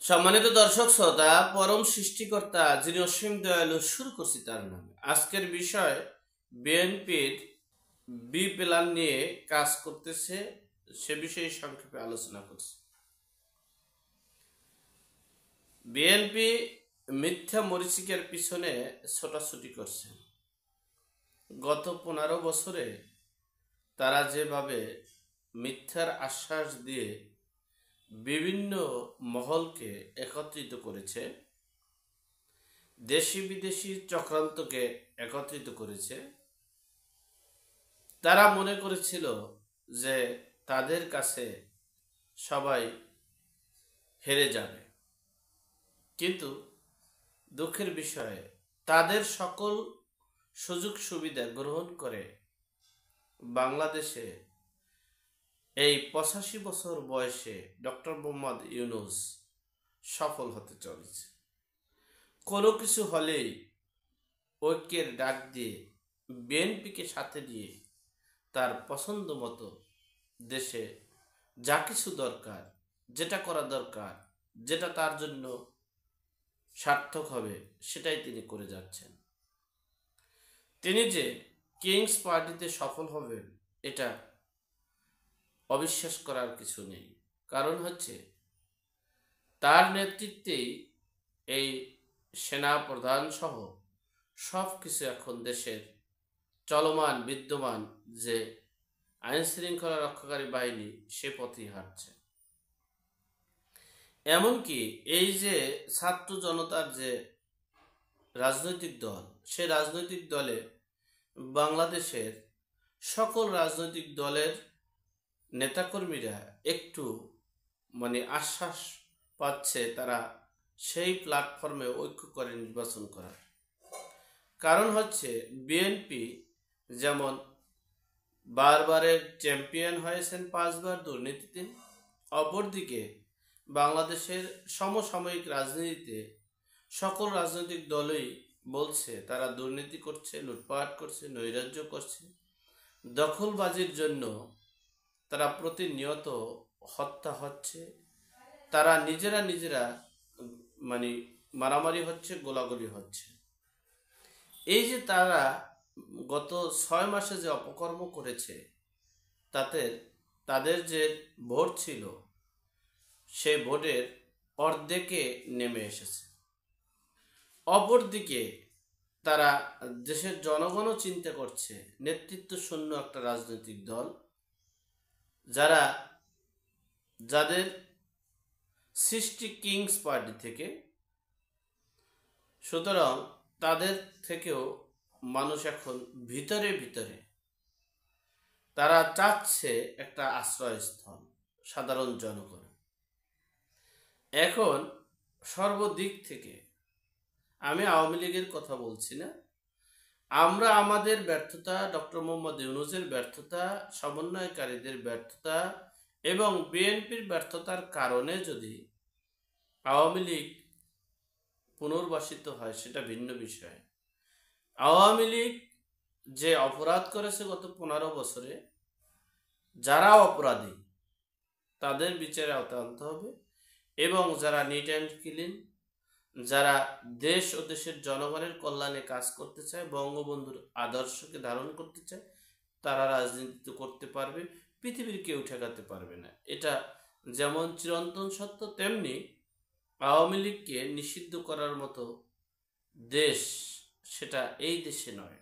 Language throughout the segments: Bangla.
সম্মানিত দর্শক শ্রোতা, পরম সৃষ্টিকর্তা যিনি অসীম দয়ালু, শুরু করছি তার নামে। আজকের বিষয় বিএনপির বি প্ল্যান নিয়ে কাজ করতেছে, সে বিষয়ে সংক্ষেপে আলোচনা করছি। বিএনপি মিথ্যা মরিচিকার পিছনে ছোটাছুটি করছে। গত 15 বছরে তারা যেভাবে মিথ্যার আশ্বাস দিয়ে বিভিন্ন মহলকে একত্রিত করেছে, দেশি বিদেশি চক্রান্তকে একত্রিত করেছে, তারা মনে করেছিল যে তাদের কাছে সবাই হেরে যাবে। কিন্তু দুঃখের বিষয়ে তাদের সকল সুযোগ সুবিধা গ্রহণ করে বাংলাদেশে এই 85 বছর বয়সে ডক্টর মোহাম্মদ ইউনূস সফল হতে চলেছে। কোনো কিছু হলেই ঐক্যের ডাক দিয়ে বিএনপিকে সাথে নিয়ে তার পছন্দ মতো দেশে যা কিছু দরকার, যেটা করা দরকার, যেটা তার জন্য সার্থক হবে, সেটাই তিনি করে যাচ্ছেন। তিনি যে কিংস পার্টিতে সফল হবেন এটা অবিশ্বাস করার কিছু নেই। কারণ হচ্ছে তার নেতৃত্বেই এই সেনা প্রধান সহ সব কিছু এখন দেশের চলমান বিদ্যমান যে আইন শৃঙ্খলা রক্ষাকারী বাহিনী সে পথেই হাঁটছে। এমনকি এই যে ছাত্র জনতার যে রাজনৈতিক দল, সে রাজনৈতিক দলে বাংলাদেশের সকল রাজনৈতিক দলের নেতাকর্মীরা একটু আশ্বাস পাচ্ছে তারা সেই প্ল্যাটফর্মে ঐক্য করে নির্বাচন করার। কারণ হচ্ছে বিএনপি যেমন বারবারের চ্যাম্পিয়ন হয়েছেন 5 বার দুর্নীতিতে, অপরদিকে বাংলাদেশের সমসাময়িক রাজনীতিতে সকল রাজনৈতিক দলই বলছে তারা দুর্নীতি করছে, লুটপাট করছে, নৈরাজ্য করছে, দখলবাজির জন্য তারা প্রতিনিয়ত হত্যা হচ্ছে, তারা নিজেরা মারামারি হচ্ছে, গোলাগুলি হচ্ছে। এই যে তারা গত 6 মাসে যে অপকর্ম করেছে, তাতে তাদের যে ভোট ছিল সেই ভোটের অর্ধেকে নেমে এসেছে। অপরদিকে তারা দেশের জনগণও চিন্তা করছে, নেতৃত্ব শূন্য একটা রাজনৈতিক দল যাদের সৃষ্টি কিংস পার্টি থেকে, সুতরাং তাদের থেকেও মানুষ এখন ভিতরে তারা চাচ্ছে একটা আশ্রয়স্থল সাধারণ জনগণ। এখন সর্বদিক থেকে, আমি আওয়ামী লীগের কথা বলছি না, আমরা আমাদের ব্যর্থতা, ডক্টর মোহাম্মদ ইউনূসের ব্যর্থতা, সমন্বয়কারীদের ব্যর্থতা এবং বিএনপির ব্যর্থতার কারণে যদি আওয়ামী লীগ পুনর্বাসিত হয় সেটা ভিন্ন বিষয়। আওয়ামী লীগ যে অপরাধ করেছে গত 15 বছরে, যারা অপরাধী তাদের বিচারে আওতায় আনতে হবে এবং যারা নিট অ্যান্ড ক্লিন, যারা দেশ ও দেশের জনগণের কল্যাণে কাজ করতে চায়, বঙ্গবন্ধুর আদর্শকে ধারণ করতে চায়, তারা রাজনীতি করতে পারবে, পৃথিবীর কেউ ঠেকাতে পারবে না। এটা যেমন চিরন্তন সত্য, তেমনি আওয়ামী লীগকে নিষিদ্ধ করার মতো দেশ সেটা এই দেশে নয়,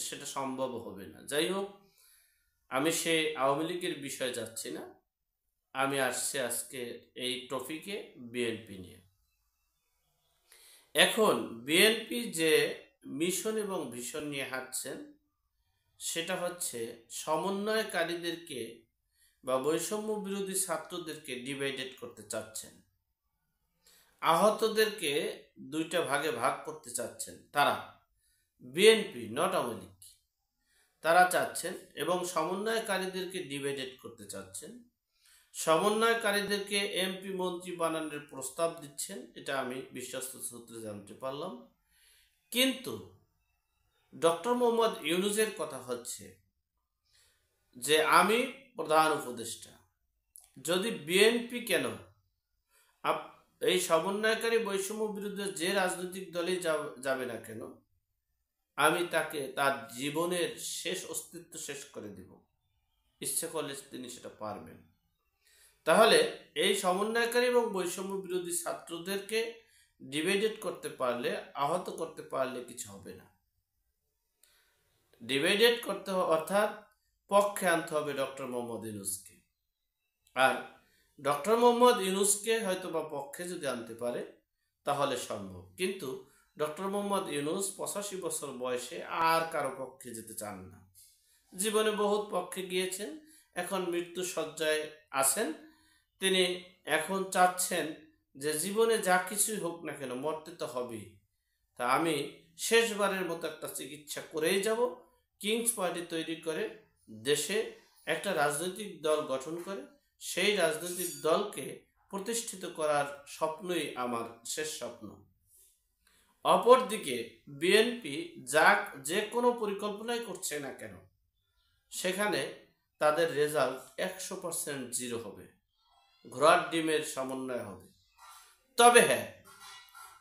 সেটা সম্ভব হবে না। যাই হোক, আমি সেই আওয়ামী লীগের বিষয়ে যাচ্ছি না, আমি আসছি আজকে এই টপিকে বিএনপি নিয়ে। এখন বিএনপি যে মিশন এবং ভিশন নিয়ে হাঁটছেন সেটা হচ্ছে সমন্বয়কারীদেরকে বা বৈষম্য বিরোধী ছাত্রদেরকে ডিভাইডেড করতে চাচ্ছেন, আহতদেরকে 2টা ভাগে ভাগ করতে চাচ্ছেন। তারা বিএনপি, নট আওয়ামী লীগ, তারা চাচ্ছেন এবং সমন্বয়কারীদেরকে ডিভাইডেড করতে চাচ্ছেন। সমন্বয়কারীদেরকে এমপি মন্ত্রী বানানোর প্রস্তাব দিচ্ছেন, এটা আমি বিশ্বস্ত সূত্রে জানতে পারলাম। কিন্তু ডক্টর মোহাম্মদ ইউনূসের কথা হচ্ছে যে আমি প্রধান উপদেষ্টা, যদি বিএনপি কেন এই সমন্বয়কারী বৈষম্য বিরুদ্ধে যে রাজনৈতিক দলই যাবে না কেন, আমি তাকে তার জীবনের শেষ অস্তিত্ব শেষ করে দিব। ইচ্ছে করলে তিনি সেটা পারবেন। তাহলে এই সমন্বয়কারী এবং বৈষম্য বিরোধী ছাত্রদেরকে ডিভাইডেড করতে পারলে, আহত করতে পারলে কিছু হবে না। ডিভাইডেড করতে হবে অর্থাৎ পক্ষে আনতে হবে ডক্টর মোহাম্মদ ইউনূসকে। আর ডক্টর মোহাম্মদ ইউনূসকে হয়তো বা পক্ষে যদি আনতে পারে তাহলে সম্ভব, কিন্তু ডক্টর মোহাম্মদ ইউনূস 85 বছর বয়সে আর কারো পক্ষে যেতে চান না। জীবনে বহুত পক্ষে গিয়েছেন, এখন মৃত্যু শয্যায় আছেন। তিনি এখন চাচ্ছেন যে জীবনে যা কিছুই হোক না কেন মরতে তো হবেই, তা আমি শেষবারের মতো একটা চিকিৎসা করেই যাব। কিংস পার্টি তৈরি করে দেশে একটা রাজনৈতিক দল গঠন করে সেই রাজনৈতিক দলকে প্রতিষ্ঠিত করার স্বপ্নই আমার শেষ স্বপ্ন। অপরদিকে বিএনপি যে কোনো পরিকল্পনাই করছে না কেন, সেখানে তাদের রেজাল্ট 100% জিরো হবে, ঘোড়ার ডিমের সমন্বয় হবে। তবে হ্যাঁ,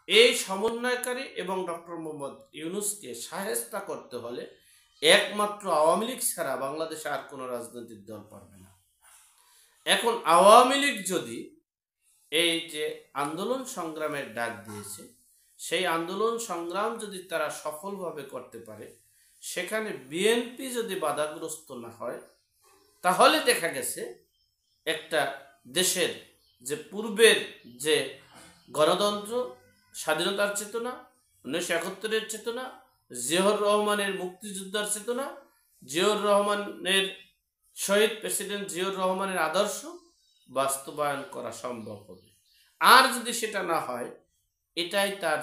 এই সমন্বয়কারী এবং ডক্টর মোহাম্মদ ইউনূসকে শায়েস্তা করতে হলে একমাত্র আওয়ামী লীগ ছাড়া বাংলাদেশে আর কোনো রাজনৈতিক দল পারবে না। এখন আওয়ামী লীগ যদি এই যে আন্দোলন সংগ্রামের ডাক দিয়েছে, সেই আন্দোলন সংগ্রাম যদি তারা সফলভাবে করতে পারে, সেখানে বিএনপি যদি বাধাগ্রস্ত না হয়, তাহলে দেখা গেছে একটা দেশের যে পূর্বের যে গণতন্ত্র, স্বাধীনতার চেতনা, 1971-এর চেতনা, জিয়াউর রহমানের মুক্তিযোদ্ধার চেতনা, জিয়াউর রহমানের শহীদ প্রেসিডেন্ট জিয়াউর রহমানের আদর্শ বাস্তবায়ন করা সম্ভব হবে। আর যদি সেটা না হয়, এটাই তার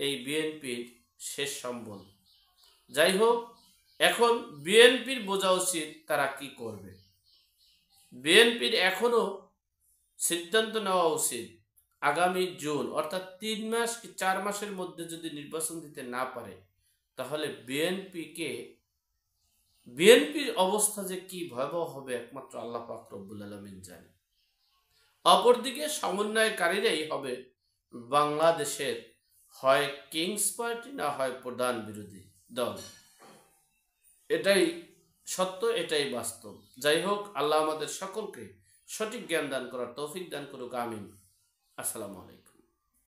এই বিএনপির শেষ সম্বল। যাই হোক, এখন বিএনপির বোঝা উচিত তারা কি করবে। বিএনপির এখনো সিদ্ধান্ত নেওয়া উচিত আগামী জুন অর্থাৎ 3 মাস কি 4 মাসের মধ্যে যদি নির্বাচন দিতে না পারে, তাহলে বিএনপির অবস্থা যে কি ভয়াবহ হবে একমাত্র আল্লাহ পাক রব্বুল আলামিন জানে। অপরদিকে সমন্বয়কারীরাই হবে বাংলাদেশের হয় কিংস পার্টি না হয় প্রধান বিরোধী দল। এটাই সত্য, এটাই বাস্তব। যাই হোক, আল্লাহ আমাদের সকলকে সঠিক জ্ঞান দান করার তৌফিক দান করুক, আমিন। আসসালামু আলাইকুম।